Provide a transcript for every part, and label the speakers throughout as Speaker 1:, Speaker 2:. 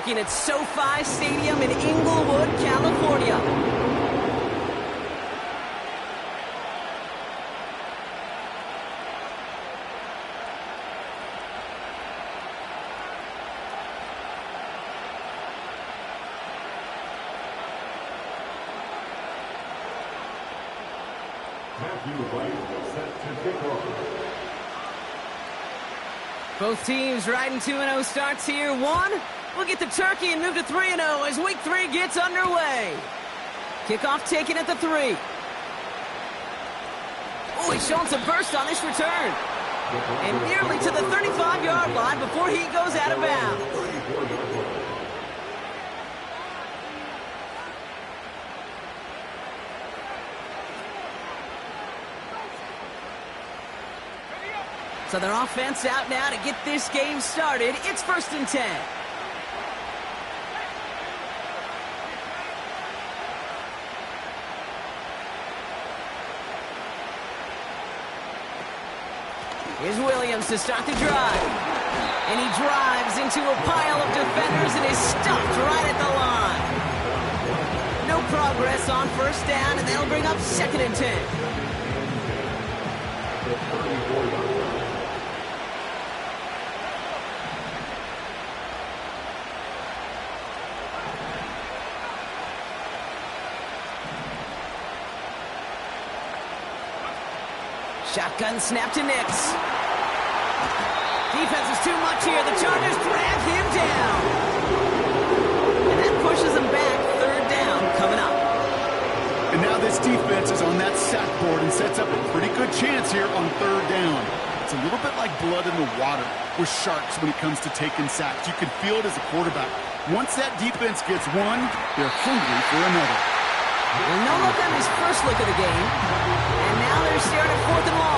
Speaker 1: looking at SoFi Stadium in Inglewood, California. Both teams riding 2-0 starts here. One, we'll get the turkey and move to 3-0 as week 3 gets underway. Kickoff taken at the 3. Oh, he's showing some burst on this return. And nearly to the 35-yard line before he goes out of bounds. So their offense out now to get this game started. It's 1st and 10. Here's Williams to start the drive. And he drives into a pile of defenders and is stopped right at the line. No progress on 1st down, and that'll bring up 2nd and 10. Shotgun snap to Nix. Defense is too much here. The Chargers drag him down. And that pushes him back. 3rd down coming up.
Speaker 2: And now this defense is on that sack board and sets up a pretty good chance here on 3rd down. It's a little bit like blood in the water with sharks when it comes to taking sacks. You can feel it as a quarterback. Once that defense gets one, they're hungry for another.
Speaker 1: Well, no look on his first look of the game. And now they're staring at 4th and long.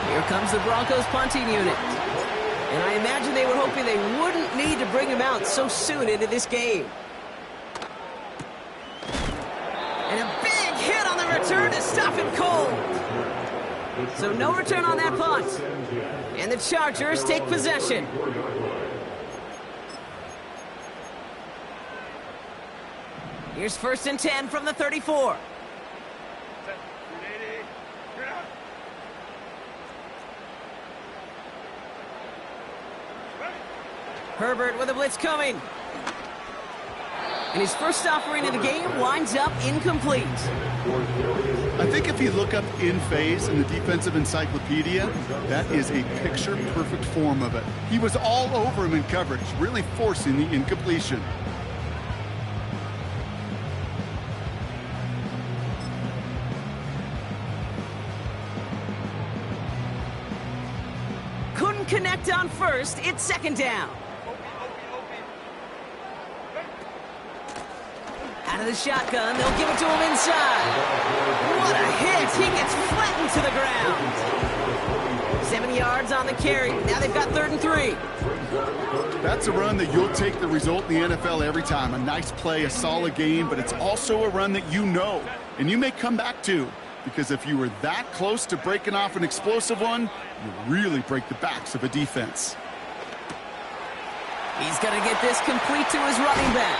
Speaker 1: Here comes the Broncos punting unit. And I imagine they were hoping they wouldn't need to bring him out so soon into this game. And a big hit on the return to stop him cold. So no return on that punt. And the Chargers take possession. Here's 1st and 10 from the 34. Herbert with a blitz coming. And his first offering of the game winds up incomplete.
Speaker 2: I think if you look up in phase in the defensive encyclopedia, that is a picture-perfect form of it. He was all over him in coverage, really forcing the incompletion.
Speaker 1: Couldn't connect on 1st. It's 2nd down. Out of the shotgun, they'll give it to him inside. What a hit! He gets flattened to the ground. 7 yards on the carry. Now they've got 3rd and 3.
Speaker 2: That's a run that you'll take the result in the NFL every time. A nice play, a solid game, but it's also a run that you know, and you may come back to. Because if you were that close to breaking off an explosive one, you really break the backs of a defense.
Speaker 1: He's going to get this complete to his running back.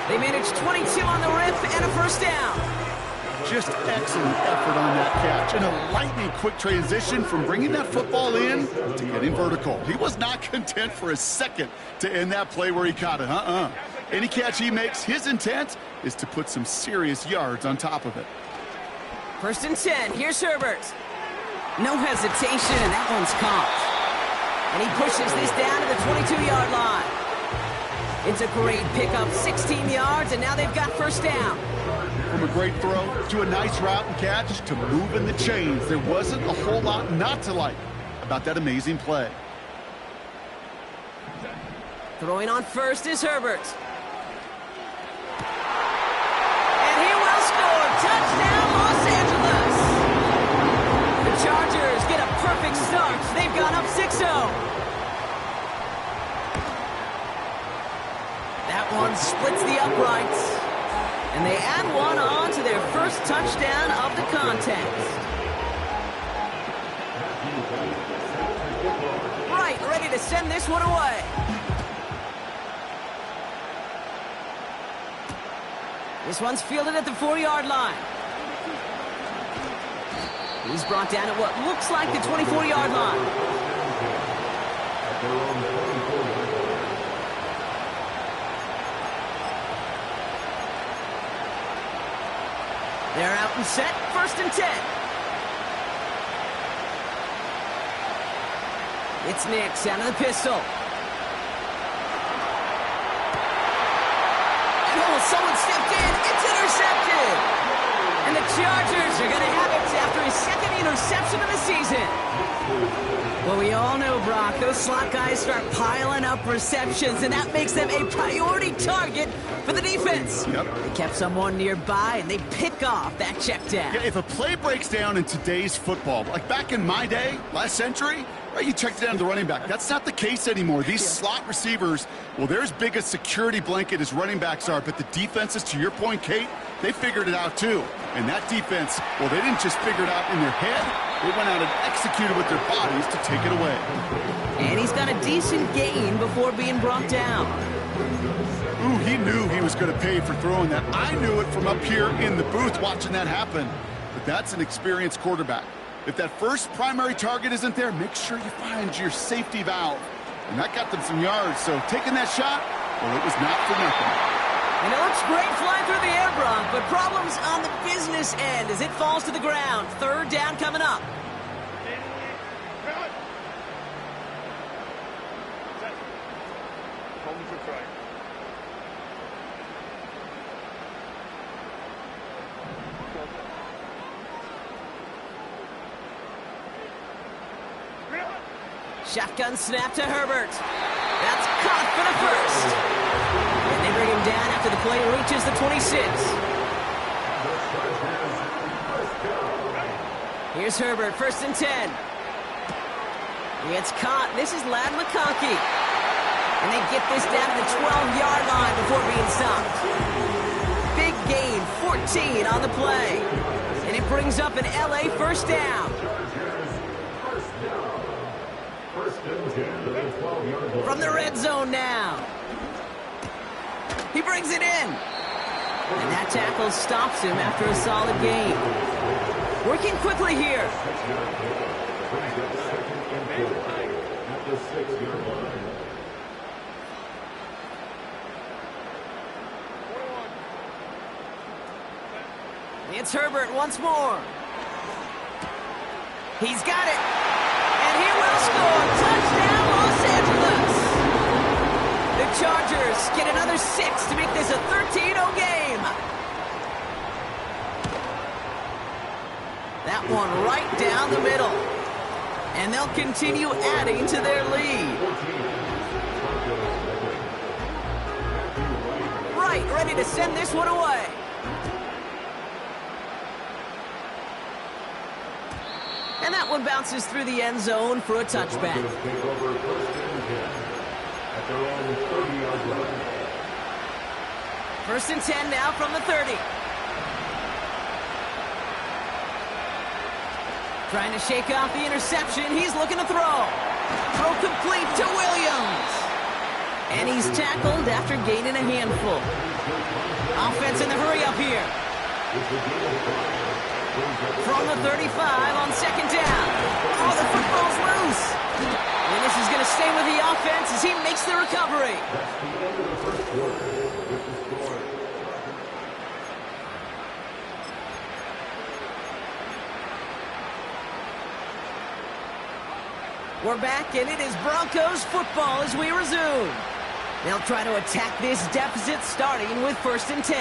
Speaker 1: They managed 22 on the rip and a 1st down.
Speaker 2: Just excellent effort on that catch and a lightning quick transition from bringing that football in to getting vertical. He was not content for a second to end that play where he caught it. Any catch he makes, his intent is to put some serious yards on top of it.
Speaker 1: 1st and 10. Here's Herbert. No hesitation, and that one's caught. And he pushes this down to the 22-yard line. It's a great pickup, 16 yards, and now they've got 1st down.
Speaker 2: From a great throw to a nice route and catch to moving the chains, there wasn't a whole lot not to like about that amazing play.
Speaker 1: Throwing on 1st is Herbert. And he will score. Touchdown, Los Angeles. The Chargers get a perfect start. They've gone up 6-0. That one splits the uprights. And they add one on to their first touchdown of the contest. Right, ready to send this one away. This one's fielded at the 4-yard line. He's brought down at what looks like the 24-yard line. They're out and set, 1st and 10. It's Nix out of the pistol. And someone stepped in. It's intercepted. And the Chargers are going to have it after his 2nd interception of the season. Well, we all know, Brock, those slot guys start piling up receptions, and that makes them a priority target for the defense.
Speaker 2: Yep.
Speaker 1: They kept someone nearby, and they pick off that check down.
Speaker 2: Yeah, if a play breaks down in today's football, like back in my day, last century, right, you checked it down to the running back. That's not the case anymore. These slot receivers, well, they're as big a security blanket as running backs are, but the defenses, to your point, Kate, they figured it out too. And that defense, well, they didn't just figure it out in their head. They went out and executed with their bodies to take it away.
Speaker 1: And he's got a decent gain before being brought down.
Speaker 2: Ooh, he knew he was going to pay for throwing that. I knew it from up here in the booth watching that happen. But that's an experienced quarterback. If that first primary target isn't there, make sure you find your safety valve. And that got them some yards, so taking that shot, well, it was not for nothing.
Speaker 1: And it looks great flying through the air, Bronk, but problems on the business end as it falls to the ground. 3rd down coming up. Shotgun snap to Herbert. That's caught for the 1st. And they bring him down after the play reaches the 26. Here's Herbert, 1st and 10. It's caught. This is Ladd McConkey. And they get this down to the 12-yard line before being stopped. Big gain, 14 on the play. And it brings up an LA 1st down. From the red zone now. He brings it in. And that tackle stops him after a solid gain. Working quickly here. It's Herbert once more. He's got it. And he will score. Touchdown, Los Angeles. The Chargers get another 6 to make this a 13-0 game. That one right down the middle. And they'll continue adding to their lead. Right, ready to send this one away. And that one bounces through the end zone for a touchback. First and 10 now from the 30. Trying to shake off the interception. He's looking to throw. Throw complete to Williams. And he's tackled after gaining a handful. Offense in the hurry up here. From the 35 on 2nd down. Oh, the football's loose. And this is going to stay with the offense as he makes the recovery. We're back, and it is Broncos football as we resume. They'll try to attack this deficit starting with 1st and 10.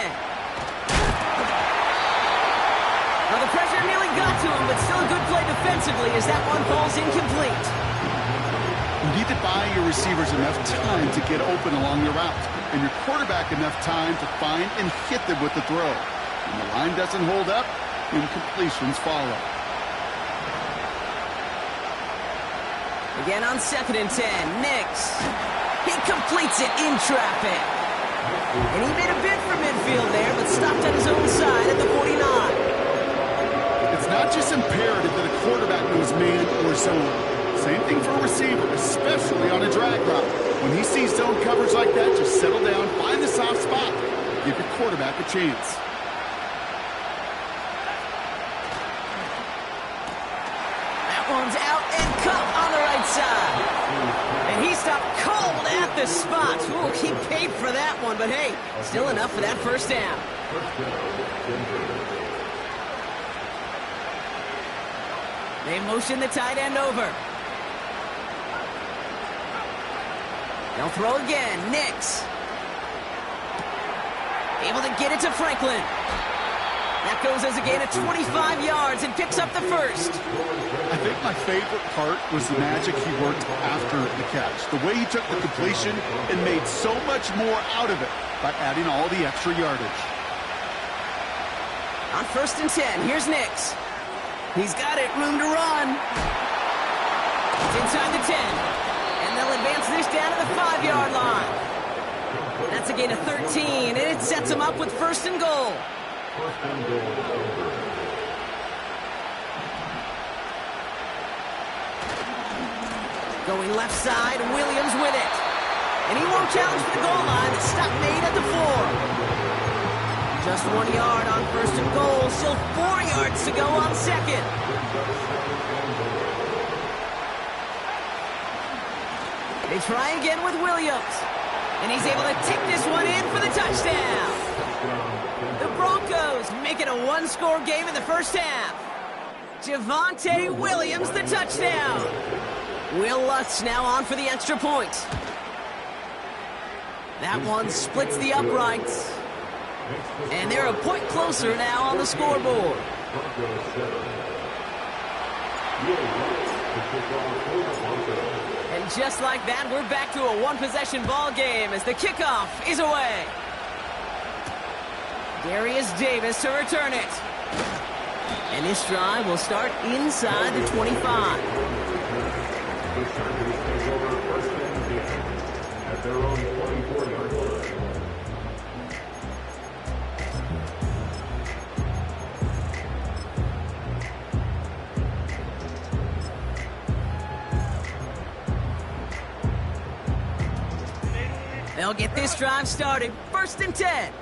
Speaker 1: Well, the pressure nearly got to him, but still a good play defensively as that one falls incomplete.
Speaker 2: You need to buy your receivers enough time to get open along the route, and your quarterback enough time to find and hit them with the throw. When the line doesn't hold up, incompletions follow.
Speaker 1: Again on 2nd and 10, Nix. He completes it in traffic. And he made a bid for midfield there, but stopped on his own side at the 49.
Speaker 2: It's not just imperative that a quarterback knows man or zone. Same thing for a receiver, especially on a drag route. When he sees zone coverage like that, just settle down, find the soft spot. Give your quarterback quarterback a chance.
Speaker 1: That one's out and cut on the right side. And he stopped cold at the spot. Ooh, he paid for that one, but hey, still enough for that first down. They motion the tight end over. They'll throw again. Nix. Able to get it to Franklin. That goes as a gain of 25 yards and picks up the first.
Speaker 2: I think my favorite part was the magic he worked after the catch. The way he took the completion and made so much more out of it by adding all the extra yardage.
Speaker 1: On 1st and 10, here's Nix. He's got it, room to run. It's inside the 10. And they'll advance this down to the 5-yard line. That's a gain of 13, and it sets them up with 1st and goal. Going left side, Williams with it. And he won't challenge for the goal line. Stop made at the 4. Just 1 yard on 1st and goal. Still 4 yards to go on 2nd. They try again with Williams. And he's able to take this one in for the touchdown. The Broncos make it a one-score game in the first half. Javonte Williams, the touchdown. Will Lutz now on for the extra point. That one splits the uprights. And they're a point closer now on the scoreboard. And just like that, we're back to a one-possession ball game as the kickoff is away. Darius Davis to return it. And this drive will start inside the 25.
Speaker 3: At their own 24-yard line.
Speaker 1: They'll get this drive started. 1st and 10.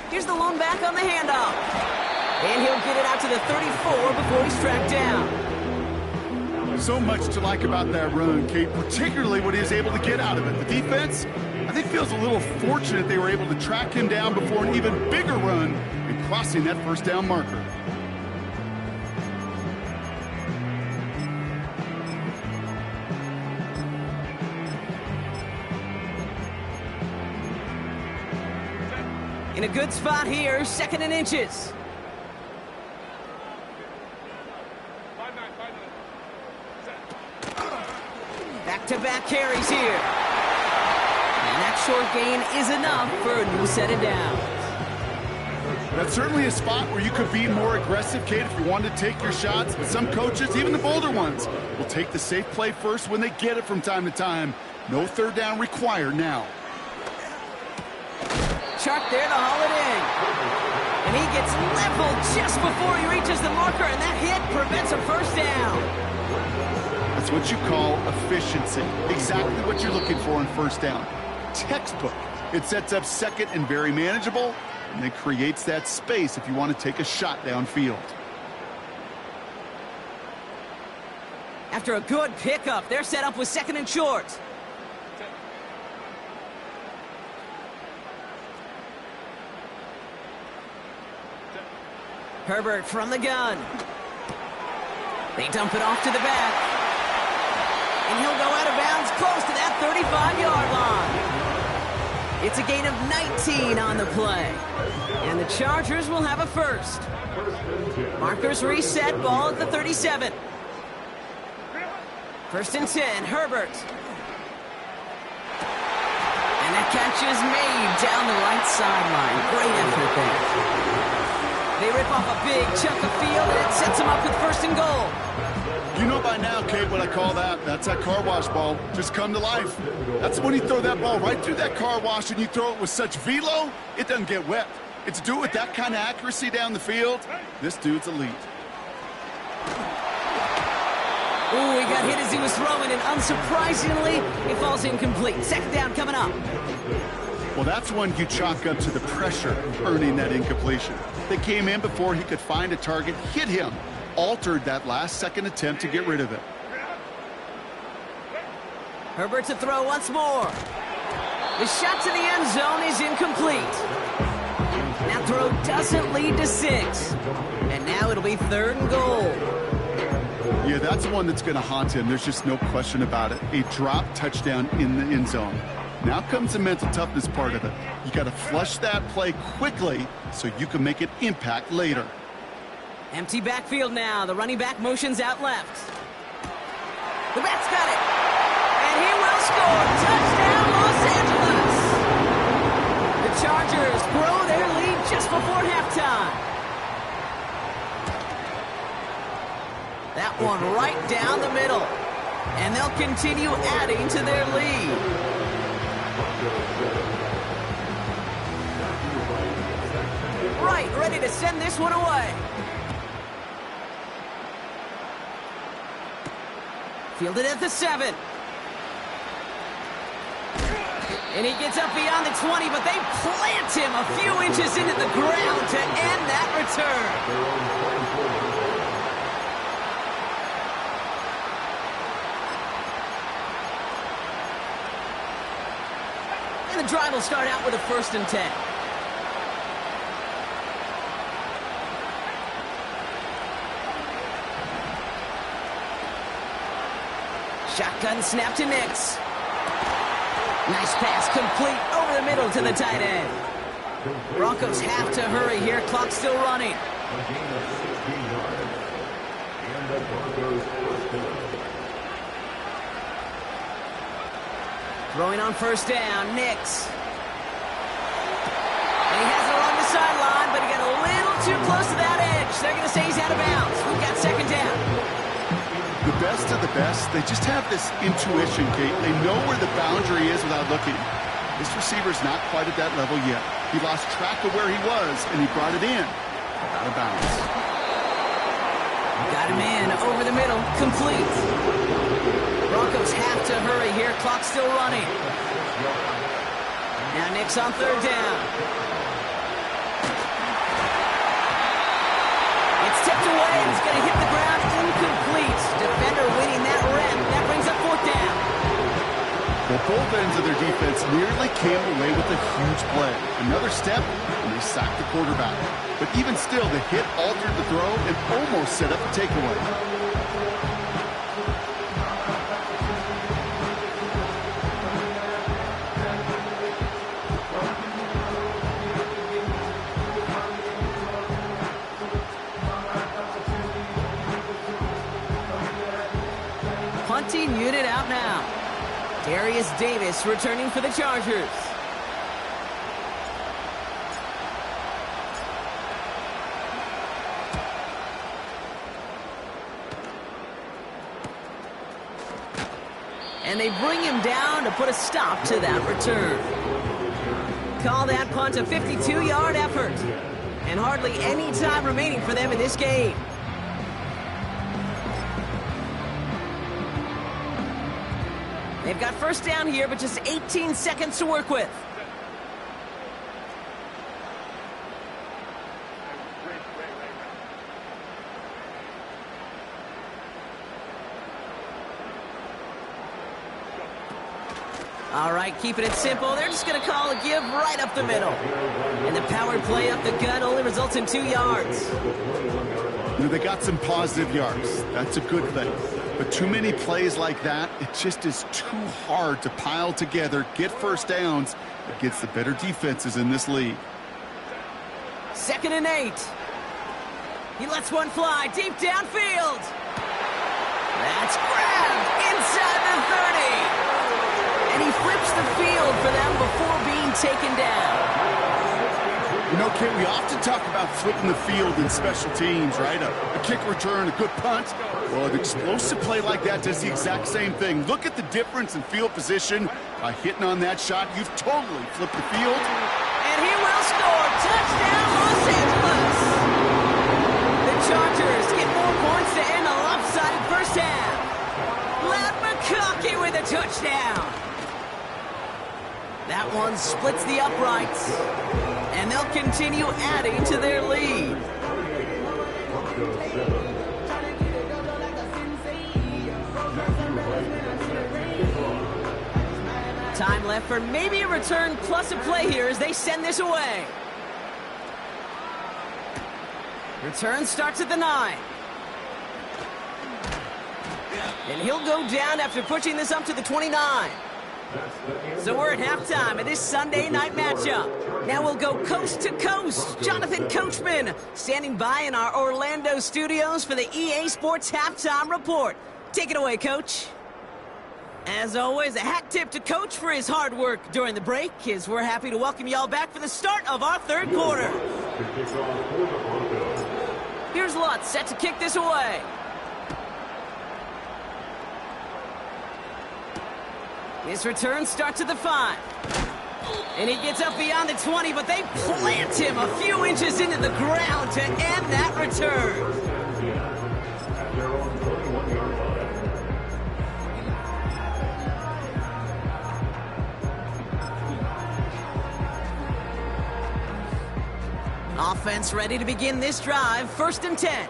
Speaker 1: Here's the lone back on the handoff. And he'll get it out to the 34 before he's tracked down.
Speaker 2: So much to like about that run, Kate, particularly what he was able to get out of it. The defense, I think, feels a little fortunate they were able to track him down before an even bigger run and crossing that first down marker.
Speaker 1: In a good spot here, 2nd and inches. Back-to-back carries here. And that short gain is enough for a new set of downs.
Speaker 2: That's certainly a spot where you could be more aggressive, Kate, if you wanted to take your shots. But some coaches, even the bolder ones, will take the safe play first when they get it from time to time. No 3rd down required now.
Speaker 1: Chark there to haul it in. And he gets leveled just before he reaches the marker, and that hit prevents a first down.
Speaker 2: That's what you call efficiency. Exactly what you're looking for on 1st down. Textbook. It sets up 2nd and very manageable, and it creates that space if you want to take a shot downfield.
Speaker 1: After a good pickup, they're set up with 2nd and short. Herbert from the gun. They dump it off to the back. And he'll go out of bounds close to that 35-yard line. It's a gain of 19 on the play. And the Chargers will have a first. Markers reset, ball at the 37. 1st and 10, Herbert. And that catch is made down the right sideline. Great effort there. They rip off a big chunk of field, and it sets them up with 1st and goal.
Speaker 2: You know by now, Kate, what I call that. That's that car wash ball. Just come to life. That's when you throw that ball right through that car wash and you throw it with such velo, it doesn't get wet. It's do it with that kind of accuracy down the field. This dude's elite.
Speaker 1: Ooh, he got hit as he was throwing, and unsurprisingly, it falls incomplete. Second down coming up.
Speaker 2: Well, that's one you chalk up to the pressure earning that incompletion. They came in before he could find a target, hit him, altered that last-second attempt to get rid of it.
Speaker 1: Herbert to throw once more. The shot to the end zone is incomplete. That throw doesn't lead to 6. And now it'll be 3rd and goal.
Speaker 2: Yeah, that's the one that's going to haunt him. There's just no question about it. A drop touchdown in the end zone. Now comes the mental toughness part of it. You got to flush that play quickly so you can make an impact later.
Speaker 1: Empty backfield now. The running back motions out left. The back's got it. And he will score. Touchdown, Los Angeles. The Chargers grow their lead just before halftime. That one right down the middle. And they'll continue adding to their lead. Right, ready to send this one away. Fielded at the 7. And he gets up beyond the 20, but they plant him a few inches into the ground to end that return. And the drive will start out with a 1st and 10. Shotgun snap to Nix. Nice pass complete over the middle to the tight end. Broncos have to hurry here. Clock still running. Throwing on 1st down, Nix. And he has it along the sideline, but he got a little too close to that edge. They're going to say he's out of bounds. We've got 2nd down.
Speaker 2: The best of the best, they just have this intuition, Kate. They know where the boundary is without looking. This receiver's not quite at that level yet. He lost track of where he was, and he brought it in. Out of bounds.
Speaker 1: Got him in over the middle, complete. Broncos have to hurry here. Clock still running. Now Nix on 3rd down. It's tipped away, and it's going to hit the ground incomplete. Defender winning that rep. That brings up 4th down.
Speaker 2: Well, both ends of their defense nearly came away with a huge play. Another step, and they sacked the quarterback. But even still, the hit altered the throw and almost set up the takeaway.
Speaker 1: Punting unit out now. Darius Davis returning for the Chargers. And they bring him down to put a stop to that return. Call that punt a 52-yard effort. And hardly any time remaining for them in this game. They've got 1st down here, but just 18 seconds to work with. All right, keeping it simple. They're just going to call a give right up the middle. And the power play up the gut only results in 2 yards.
Speaker 2: They got some positive yards. That's a good thing. But too many plays like that, it just is too hard to pile together, get 1st downs against the better defenses in this league.
Speaker 1: 2nd and 8. He lets one fly deep downfield. That's grabbed inside the 30. And he flips the field for them before being taken down.
Speaker 2: You know, Kate, we often talk about flipping the field in special teams, right? A kick return, a good punt. Well, an explosive play like that does the exact same thing. Look at the difference in field position. By hitting on that shot, you've totally flipped the field.
Speaker 1: And he will score. Touchdown, Los Angeles. The Chargers get 4 points to end a lopsided 1st half. Lucky with a touchdown. That one splits the uprights, and they'll continue adding to their lead. Time left for maybe a return plus a play here as they send this away. Return starts at the 9. And he'll go down after pushing this up to the 29. So we're at halftime of this Sunday night matchup. Now we'll go coast to coast. Jonathan Coachman standing by in our Orlando studios for the EA Sports Halftime Report. Take it away, Coach. As always, a hat tip to Coach for his hard work during the break, as we're happy to welcome y'all back for the start of our third quarter. Here's Lutz set to kick this away. His return starts at the 5. And he gets up beyond the 20, but they plant him a few inches into the ground to end that return. Offense ready to begin this drive. 1st and 10.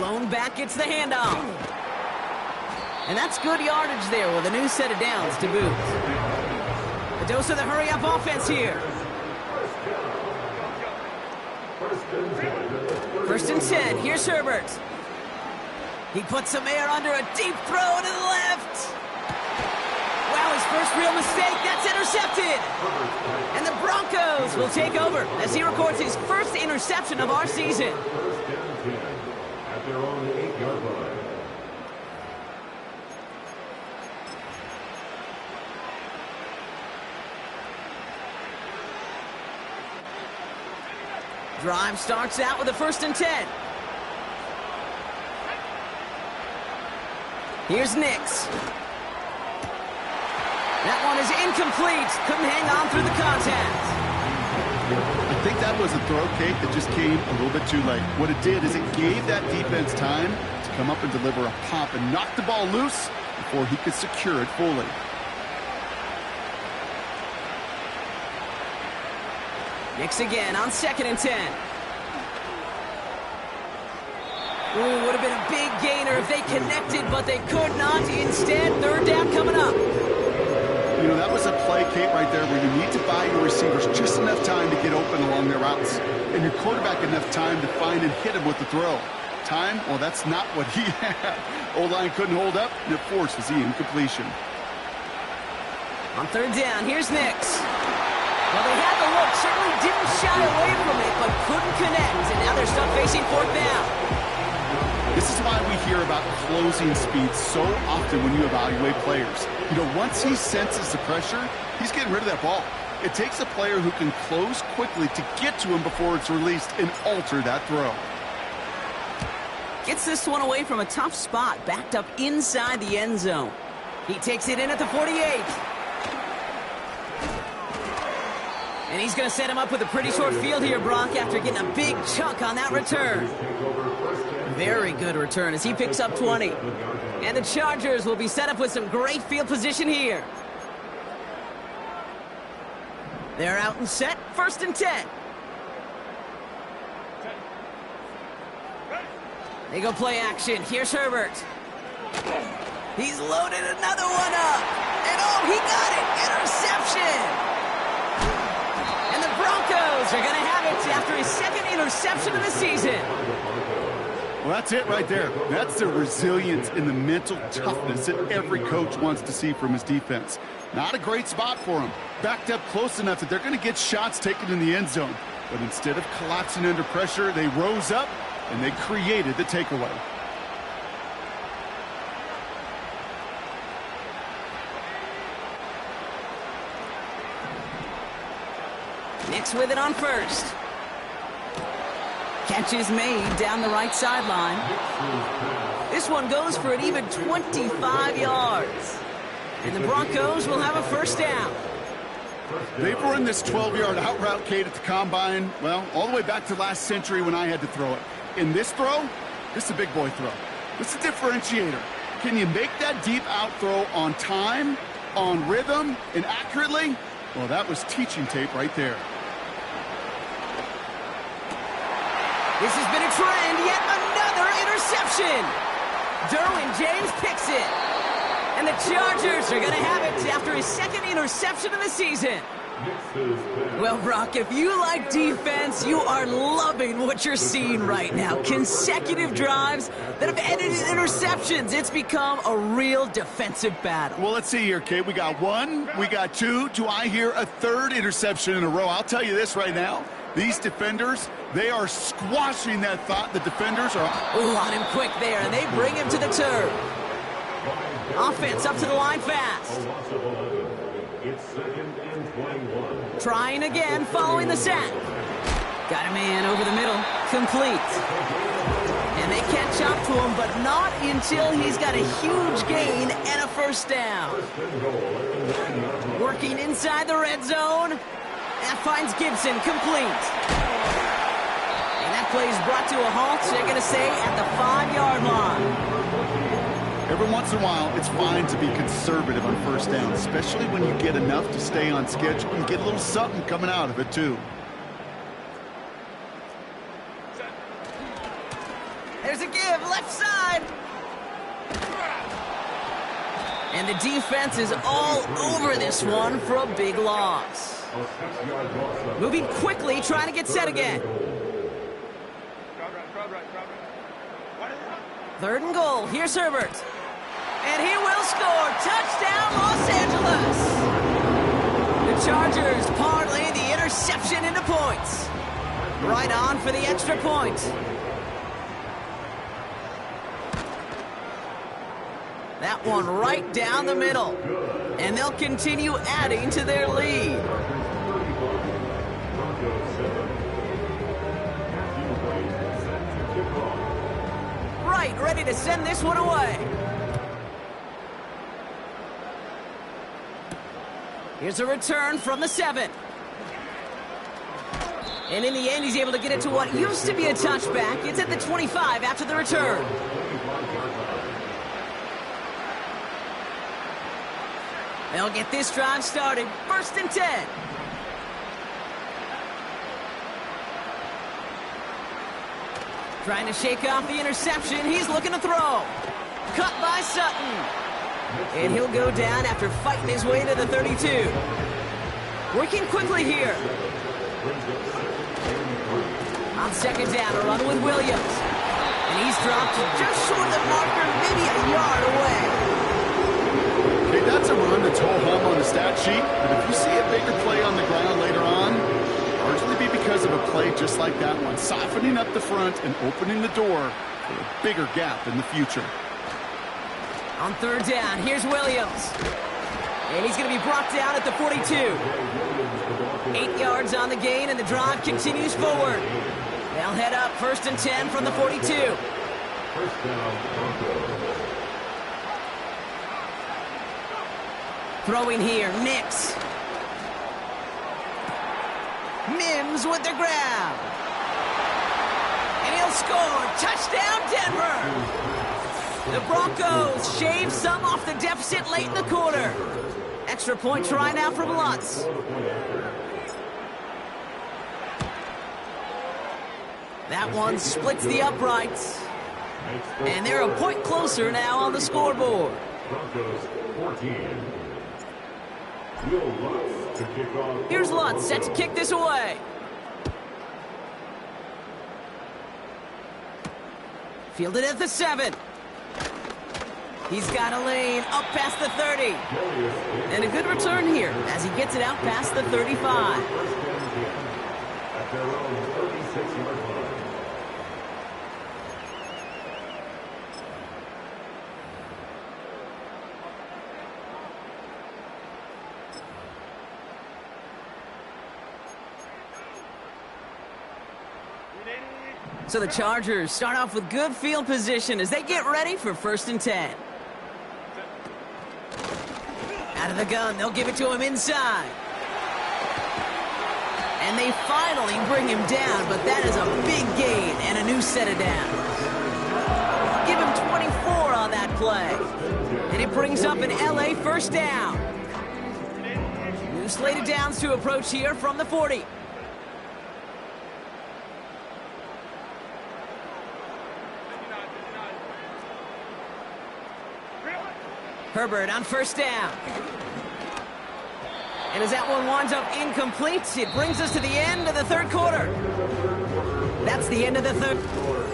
Speaker 1: Lone back gets the handoff. And that's good yardage there with a new set of downs to boot. A dose of the hurry-up offense here. 1st and 10. Here's Herbert. He puts some air under a deep throw to the left. Wow, his first real mistake. That's intercepted. And the Broncos will take over as he records his first interception of our season.
Speaker 3: At their own 8-yard line.
Speaker 1: Drive starts out with a 1st and 10. Here's Nix. That one is incomplete. Couldn't hang on through the contact.
Speaker 2: I think that was a throw, Kate, that just came a little bit too late. What it did is it gave that defense time to come up and deliver a pop and knock the ball loose before he could secure it fully.
Speaker 1: Nix again on 2nd and 10. Ooh, would have been a big gainer if they connected, but they could not. Instead, 3rd down coming up.
Speaker 2: You know, that was a play, Kate, right there where you need to buy your receivers just enough time to get open along their routes. And your quarterback enough time to find and hit him with the throw. Time? Well, that's not what he had. O-line couldn't hold up, and it forces the incompletion.
Speaker 1: On 3rd down, here's Nix. Well, they had the look, certainly didn't shy away from it, but couldn't connect. And now they're stuck facing 4th down.
Speaker 2: This is why we hear about closing speed so often when you evaluate players. You know, once he senses the pressure, he's getting rid of that ball. It takes a player who can close quickly to get to him before it's released and alter that throw.
Speaker 1: Gets this one away from a tough spot, backed up inside the end zone. He takes it in at the 48. And he's going to set him up with a pretty short field here, Brock, after getting a big chunk on that return. Very good return as he picks up 20. And the Chargers will be set up with some great field position here. They're out and set. 1st and 10. They go play action. Here's Herbert. He's loaded another one up. And oh, he got it. Interception. And the Broncos are going to have it after his 2nd interception of the season.
Speaker 2: Well, that's it right there. That's the resilience and the mental toughness that every coach wants to see from his defense. Not a great spot for him. Backed up close enough that they're going to get shots taken in the end zone. But instead of collapsing under pressure, they rose up and they created the takeaway.
Speaker 1: Nix with it on 1st. Catch is made down the right sideline. This one goes for an even 25 yards. And the Broncos will have a 1st down.
Speaker 2: They've run this 12-yard out route, Kate, at the combine, well, all the way back to last century when I had to throw it. In this throw, This is a big boy throw. This is a differentiator. Can you make that deep out throw on time, on rhythm, and accurately? Well, that was teaching tape right there.
Speaker 1: This has been a trend, yet another interception. Derwin James picks it. And the Chargers are going to have it after his second interception of the season. Well, Brock, if you like defense, you are loving what you're seeing right now. Consecutive drives that have ended in interceptions. It's become a real defensive battle.
Speaker 2: Well, let's see here, Kate. We got one, we got two. Do I hear a third interception in a row? I'll tell you this right now. These defenders, they are squashing that thought. The defenders are...
Speaker 1: Ooh, on him quick there, and they bring him to the turf. Offense up to the line fast.
Speaker 3: It's 2nd and 21.
Speaker 1: Trying again, following the sack. Got a man over the middle, complete. And they catch up to him, but not until he's got a huge gain and a first down. Working inside the red zone. That finds Gibson, complete. And that play is brought to a halt, they're going to say, at the 5-yard line.
Speaker 2: Every once in a while, it's fine to be conservative on first down, especially when you get enough to stay on schedule and get a little something coming out of it, too.
Speaker 1: There's a give, left side. And the defense is all over this one for a big loss. Moving quickly, trying to get set again. 3rd and goal. Here's Herbert. And he will score. Touchdown, Los Angeles. The Chargers parlay the interception into points. Right on for the extra point. That one right down the middle. And they'll continue adding to their lead. Right, ready to send this one away. Here's a return from the 7. And in the end, he's able to get it to what used to be a touchback. It's at the 25 after the return. They'll get this drive started. 1st and 10. Trying to shake off the interception. He's looking to throw. Cut by Sutton. And he'll go down after fighting his way to the 32. Working quickly here. On 2nd down, a run with Williams. And he's dropped just short of the marker, maybe a yard away.
Speaker 2: Okay, that's a run that's ho-hum on the stat sheet. But if you see a bigger play on the ground later on, largely be because of a play just like that one, softening up the front and opening the door for a bigger gap in the future.
Speaker 1: On 3rd down, here's Williams. And he's going to be brought down at the 42. 8 yards on the gain, and the drive continues forward. They'll head up 1st and 10 from the 42. Throwing here, Nix. Mims with the grab. And he'll score. Touchdown, Denver. The Broncos shave some off the deficit late in the quarter. Extra point try now from Lutz. That one splits the uprights. And they're a point closer now on the scoreboard.
Speaker 3: Broncos 14.
Speaker 1: Here's Lutz set to kick this away. Fielded at the 7. He's got a lane up past the 30. And a good return here as he gets it out past the 35.
Speaker 3: At their own 36-yard line.
Speaker 1: So the Chargers start off with good field position as they get ready for 1st and 10. Out of the gun, they'll give it to him inside. And they finally bring him down, but that is a big gain and a new set of downs. brings up an LA first down. New slated downs to approach here from the 40. Herbert on first down. And as that one winds up incomplete, it brings us to the end of the third quarter. That's the end of the third quarter.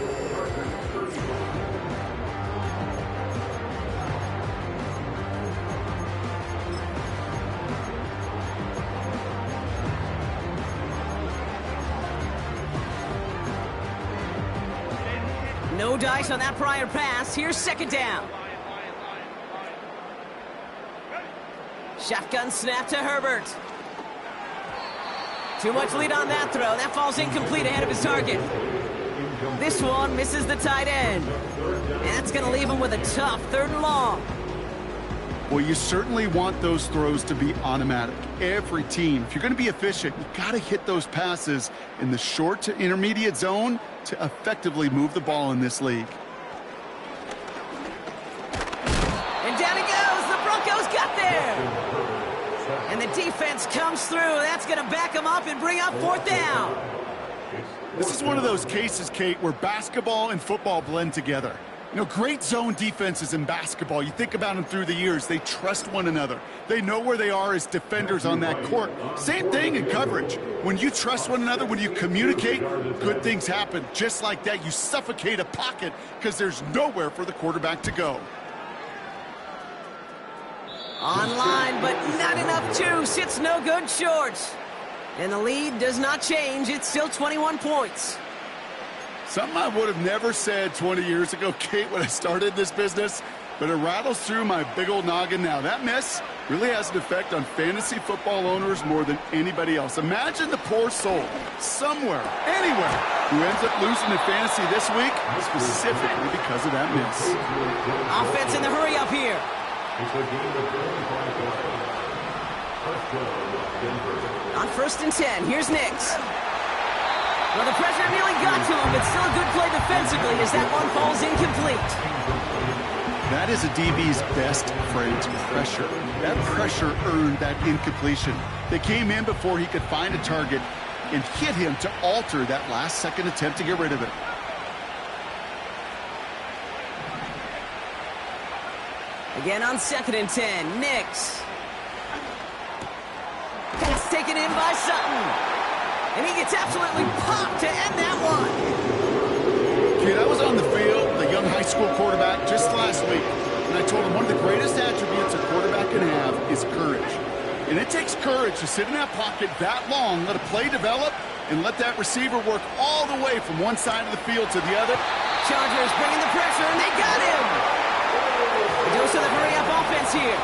Speaker 1: No dice on that prior pass. Here's second down. Shotgun snap to Herbert. Too much lead on that throw. That falls incomplete ahead of his target. This one misses the tight end. And that's going to leave him with a tough 3rd and long.
Speaker 2: Well, you certainly want those throws to be automatic. Every team, if you're going to be efficient, you got to hit those passes in the short to intermediate zone to effectively move the ball in this league.
Speaker 1: And down he goes. The Broncos got there. And the defense comes through. That's going to back them up and bring up 4th down.
Speaker 2: This is one of those cases, Kate, where basketball and football blend together. You know, great zone defenses in basketball, you think about them through the years, they trust one another. They know where they are as defenders on that court. Same thing in coverage. When you trust one another, when you communicate, good things happen. Just like that, you suffocate a pocket because there's nowhere for the quarterback to go.
Speaker 1: Online, but not enough juice. It's no good short. And the lead does not change. It's still 21 points.
Speaker 2: Something I would have never said 20 years ago, Kate, when I started this business, but it rattles through my big old noggin now. That miss really has an effect on fantasy football owners more than anybody else. Imagine the poor soul somewhere, anywhere, who ends up losing in fantasy this week, specifically because of that miss.
Speaker 1: Offense in the hurry up here. On 1st and 10, here's Nix. Well, the pressure nearly got to him, but still a good play defensively as that one falls incomplete.
Speaker 2: That is a DB's best friend, pressure. That pressure earned that incompletion. They came in before he could find a target and hit him to alter that last-second attempt to get rid of it.
Speaker 1: Again on 2nd and 10, Nix. Pass taken in by Sutton. And he gets absolutely popped to end that one.
Speaker 2: Kid, I was on the field, the young high school quarterback, just last week. And I told him one of the greatest attributes a quarterback can have is courage. And it takes courage to sit in that pocket that long, let a play develop, and let that receiver work all the way from one side of the field to the other.
Speaker 1: Chargers bringing the pressure, and they got him. A dose of the hurry-up offense here.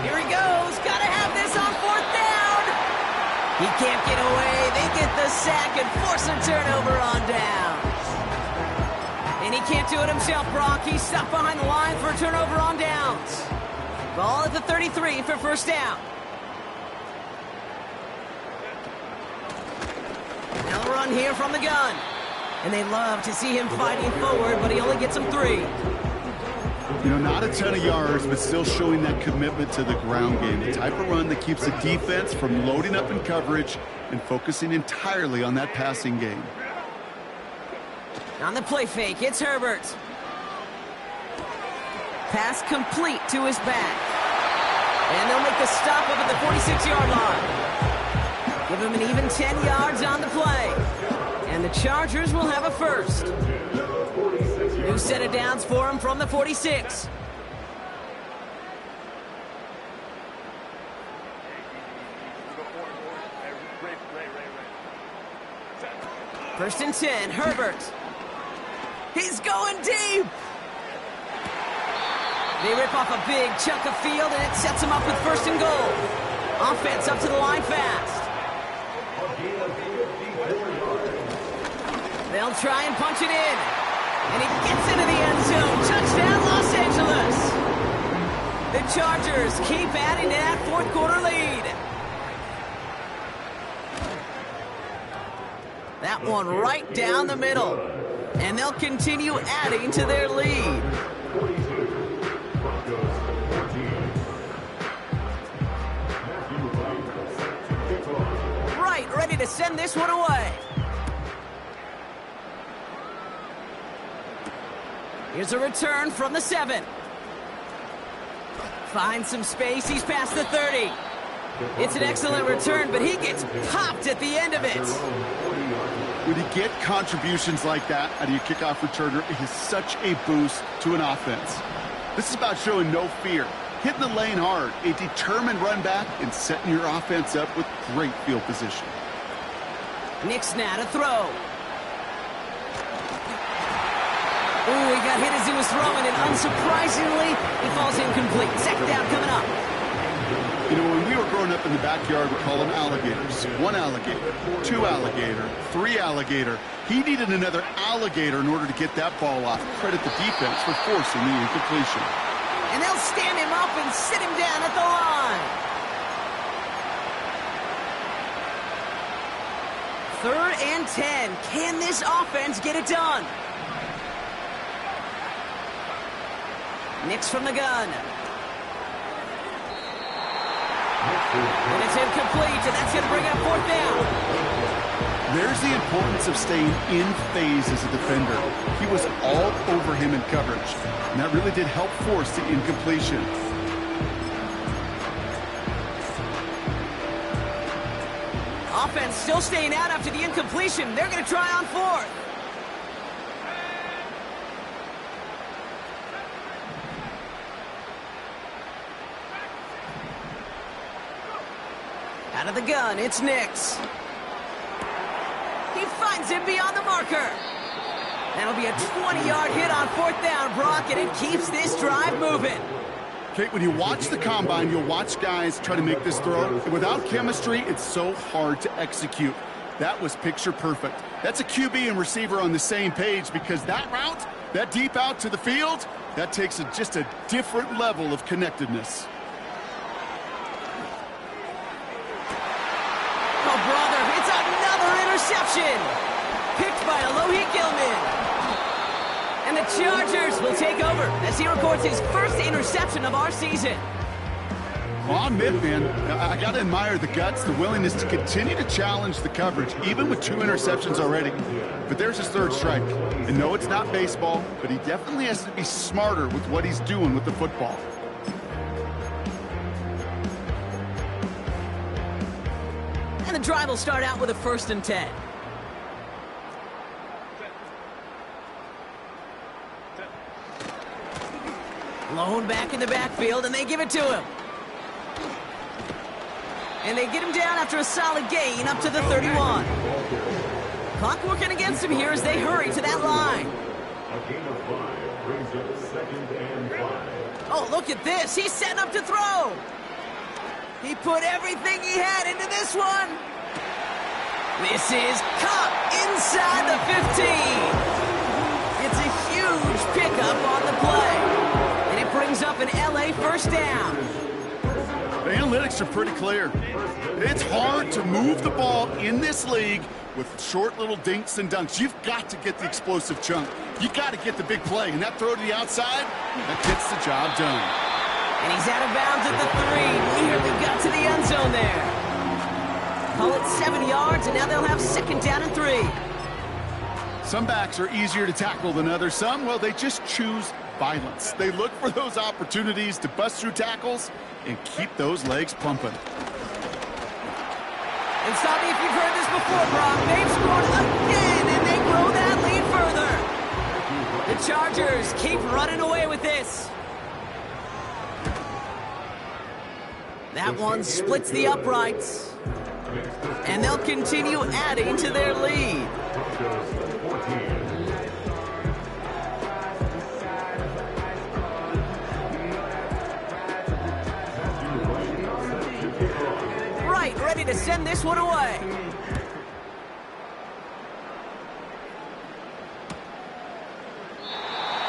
Speaker 1: Here he goes. Got to have this on 4th down. He can't get away. They get the sack and force a turnover on downs. And he can't do it himself, Brock. He's stuck behind the line for a turnover on downs. Ball at the 33 for 1st down. Now a run here from the gun. And they love to see him fighting forward, but he only gets them 3.
Speaker 2: You know, not a ton of yards, but still showing that commitment to the ground game. The type of run that keeps the defense from loading up in coverage and focusing entirely on that passing game.
Speaker 1: On the play fake, it's Herbert. Pass complete to his back. And they'll make the stop up at the 46-yard line. Give him an even 10 yards on the play. And the Chargers will have a first. New set of downs for him from the 46. First and 10, Herbert. He's going deep. They rip off a big chunk of field, and it sets him up with 1st and goal. Offense up to the line fast. They'll try and punch it in. And he gets into the end zone. Touchdown, Los Angeles. The Chargers keep adding to that 4th quarter lead. That one right down the middle. And they'll continue adding to their lead.
Speaker 3: 42, Broncos 14. Matthew Wright set to kick off.
Speaker 1: Right, ready to send this one away. Here's a return from the 7. Finds some space, he's past the 30. It's an excellent return, but he gets popped at the end of it.
Speaker 2: When you get contributions like that out of your kickoff returner, it is such a boost to an offense. This is about showing no fear, hitting the lane hard, a determined run back, and setting your offense up with great field position.
Speaker 1: Nick's now to throw. Ooh, he got hit as he was throwing, and unsurprisingly, he falls incomplete. Second down coming up.
Speaker 2: You know, when we were growing up in the backyard, we call them alligators. 1 alligator, 2 alligator, 3 alligator. He needed another alligator in order to get that ball off. Credit the defense for forcing the incompletion.
Speaker 1: And they'll stand him up and sit him down at the line. 3rd and 10. Can this offense get it done? Nick's from the gun. And it's incomplete, and that's going to bring up 4th down.
Speaker 2: There's the importance of staying in phase as a defender. He was all over him in coverage, and that really did help force the incompletion.
Speaker 1: Offense still staying out after the incompletion. They're going to try on 4th. Out of the gun, it's Nix. He finds him beyond the marker. That'll be a 20-yard hit on 4th down, Brock, and it keeps this drive moving.
Speaker 2: Okay, when you watch the combine, you'll watch guys try to make this throw. Without chemistry, it's so hard to execute. That was picture perfect. That's a QB and receiver on the same page, because that route, that deep out to the field, that takes just a different level of connectedness.
Speaker 1: Oh, brother, it's another interception. Picked by Alohi Gilman. And the Chargers will take over as he records his first interception of our season.
Speaker 2: Well, I'll admit, man, I got to admire the guts, the willingness to continue to challenge the coverage, even with 2 interceptions already. But there's his 3rd strike. And no, it's not baseball, but he definitely has to be smarter with what he's doing with the football.
Speaker 1: And the drive will start out with a 1st and 10. Lone back in the backfield, and they give it to him. And they get him down after a solid gain up to the 31. Clock working against him here as they hurry to that line.
Speaker 3: A gain of 5 brings up 2nd and 5.
Speaker 1: Oh, look at this. He's setting up to throw. He put everything he had into this one. This is caught inside the 15. It's a huge pickup on the play. And it brings up an LA 1st down.
Speaker 2: The analytics are pretty clear. It's hard to move the ball in this league with short little dinks and dunks. You've got to get the explosive chunk. You got to get the big play. And that throw to the outside, that gets the job done.
Speaker 1: And he's out of bounds at the 3. Nearly got to the end zone there. Call it 7 yards, and now they'll have 2nd down and 3.
Speaker 2: Some backs are easier to tackle than others. Some, well, they just choose violence. They look for those opportunities to bust through tackles and keep those legs pumping.
Speaker 1: And stop me if you've heard this before, Brock. They've scored again, and they grow that lead further. The Chargers keep running away with this. That one splits the uprights. And they'll continue adding to their lead. Right, ready to send this one away.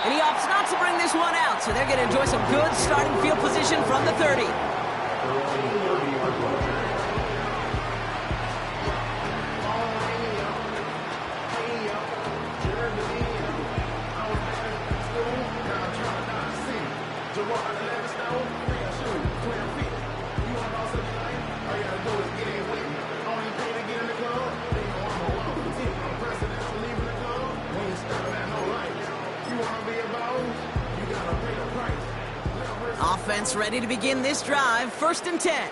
Speaker 1: And he opts not to bring this one out, so they're going to enjoy some good starting field position from the 30. Offense ready to begin this drive. 1st and 10.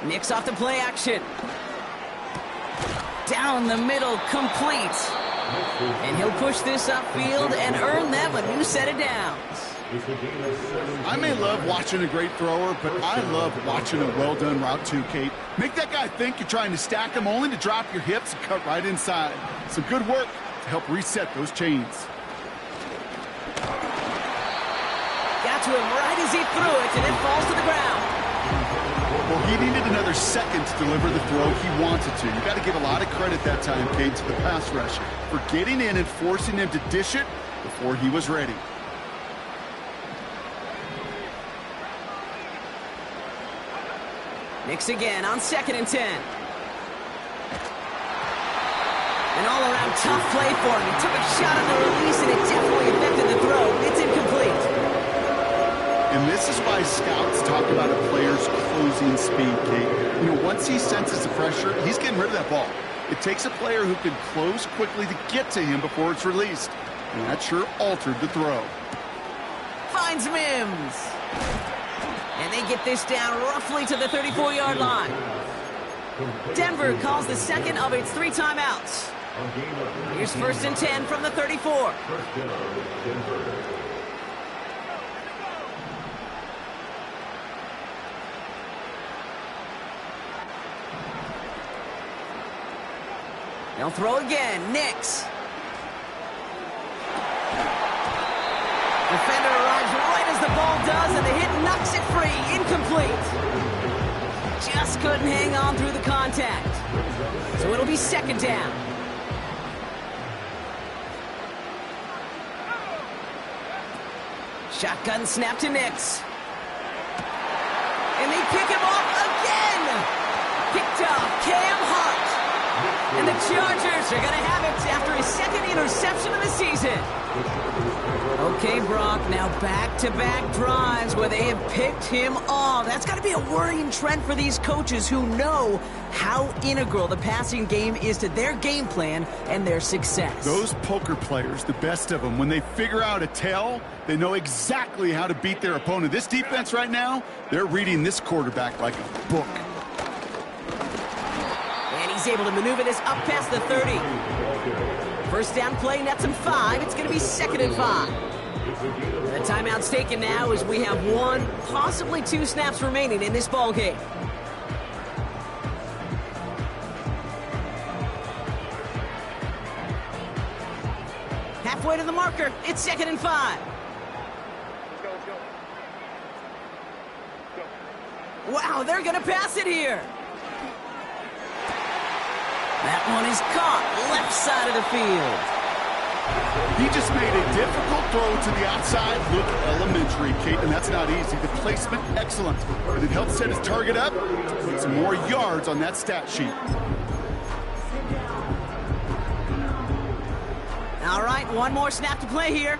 Speaker 1: Knicks off the play action. Down the middle, complete. And he'll push this upfield and earn them a new set of downs.
Speaker 2: I may love watching a great thrower, but I love watching a well-done route too, Kate. Make that guy think you're trying to stack him only to drop your hips and cut right inside. Some good work to help reset those chains.
Speaker 1: Got to him right as he threw it, and it falls to the ground.
Speaker 2: Well, he needed another second to deliver the throw he wanted to. You got to give a lot of credit that time, Kate, to the pass rusher for getting in and forcing him to dish it before he was ready.
Speaker 1: Knicks again on 2nd and 10. An all-around tough play for him. He took a shot on the release, and it definitely affected the throw. It's incomplete.
Speaker 2: And this is why scouts talk about a player's closing speed, Kate. You know, once he senses the pressure, he's getting rid of that ball. It takes a player who can close quickly to get to him before it's released. And that sure altered the throw.
Speaker 1: Finds Mims. And they get this down roughly to the 34-yard line. Denver calls the second of its 3 timeouts. Here's 1st and 10 from the 34. They'll throw again. Knicks. Defender arrives right as the ball does, and the hit knocks it free. Incomplete. Just couldn't hang on through the contact. So it'll be 2nd down. Shotgun snap to Knicks. And they pick him off again. Picked off Cam Hart. And the Chargers are going to have it after his 2nd interception of the season. Okay, Brock, now back-to-back drives where they have picked him off. That's got to be a worrying trend for these coaches who know how integral the passing game is to their game plan and their success.
Speaker 2: Those poker players, the best of them, when they figure out a tell, they know exactly how to beat their opponent. This defense right now, they're reading this quarterback like a book.
Speaker 1: He's able to maneuver this up past the 30. 1st down play nets him 5. It's going to be 2nd and 5. The timeout's taken now as we have 1, possibly 2 snaps remaining in this ball game. Halfway to the marker. It's 2nd and 5. Wow, they're going to pass it here. That one is caught, left side of the field.
Speaker 2: He just made a difficult throw to the outside. Look elementary, Kate, and that's not easy. The placement, excellent. But it helped set his target up to put some more yards on that stat sheet.
Speaker 1: All right, 1 more snap to play here.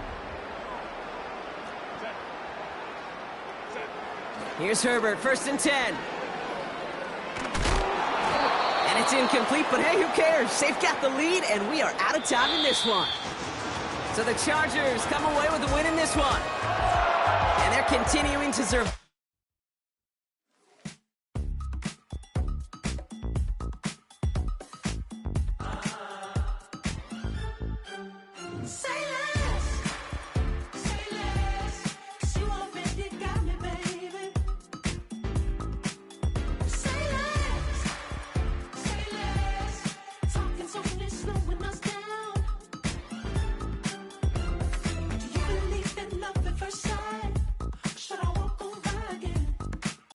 Speaker 1: Here's Herbert, 1st and 10. And it's incomplete, but hey, who cares? They've got the lead, and we are out of time in this one. So the Chargers come away with the win in this one. And they're continuing to serve.